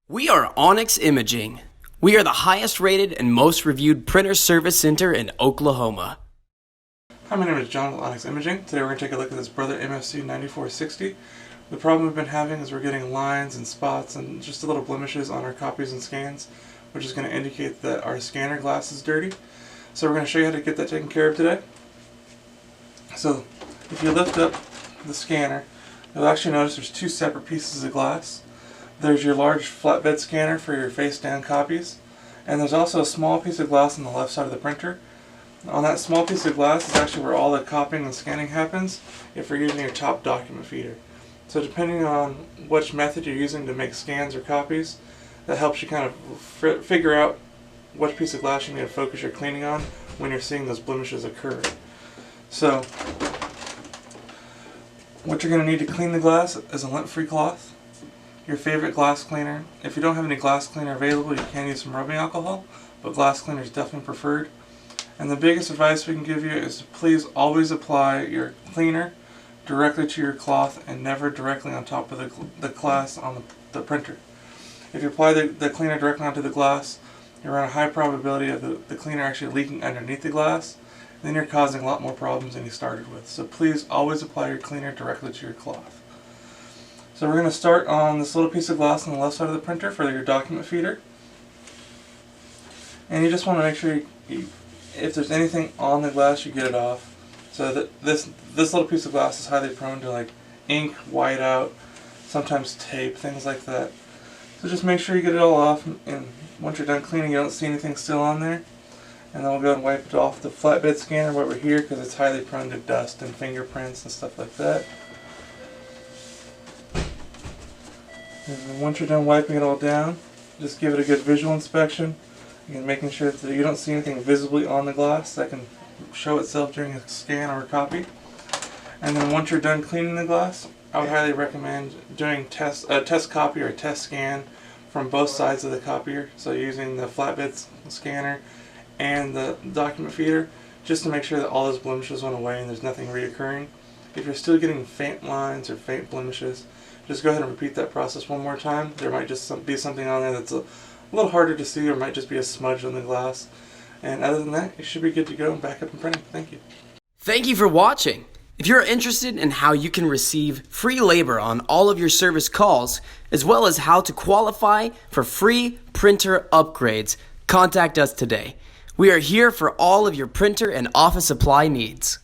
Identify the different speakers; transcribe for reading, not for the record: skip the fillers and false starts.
Speaker 1: We are Onyx Imaging. We are the highest rated and most reviewed printer service center in Oklahoma.
Speaker 2: Hi, my name is John with Onyx Imaging. Today we're going to take a look at this Brother MFC 9460. The problem we've been having is we're getting lines and spots and just little blemishes on our copies and scans, which is going to indicate that our scanner glass is dirty. So we're going to show you how to get that taken care of today. So if you lift up the scanner, you'll actually notice there's two separate pieces of glass. There's your large flatbed scanner for your face down copies, and there's also a small piece of glass on the left side of the printer. On that small piece of glass is actually where all the copying and scanning happens if you're using your top document feeder. So depending on which method you're using to make scans or copies, that helps you kind of figure out which piece of glass you need to focus your cleaning on when you're seeing those blemishes occur. So what you're going to need to clean the glass is a lint-free cloth, your favorite glass cleaner. If you don't have any glass cleaner available, you can use some rubbing alcohol, but glass cleaner is definitely preferred. And the biggest advice we can give you is to please always apply your cleaner directly to your cloth and never directly on top of the glass on the printer. If you apply the cleaner directly onto the glass, you run a high probability of the cleaner actually leaking underneath the glass. Then you're causing a lot more problems than you started with. So please always apply your cleaner directly to your cloth. So we're going to start on this little piece of glass on the left side of the printer for your document feeder. And you just want to make sure if there's anything on the glass, you get it off. So that this little piece of glass is highly prone to like ink, whiteout, sometimes tape, things like that. So just make sure you get it all off, and once you're done cleaning, you don't see anything still on there. And then we'll go and wipe it off the flatbed scanner right over here because it's highly prone to dust and fingerprints and stuff like that. And then once you're done wiping it all down, just give it a good visual inspection. Again, making sure that you don't see anything visibly on the glass that can show itself during a scan or a copy. And then once you're done cleaning the glass, I would highly recommend doing a test copy or a test scan from both sides of the copier. So using the flatbed scanner and the document feeder, just to make sure that all those blemishes went away and there's nothing reoccurring. If you're still getting faint lines or faint blemishes, just go ahead and repeat that process one more time. There might just be something on there that's a little harder to see, or might just be a smudge on the glass. And other than that, you should be good to go and back up and printing. Thank you.
Speaker 1: Thank you for watching. If you're interested in how you can receive free labor on all of your service calls, as well as how to qualify for free printer upgrades, contact us today. We are here for all of your printer and office supply needs.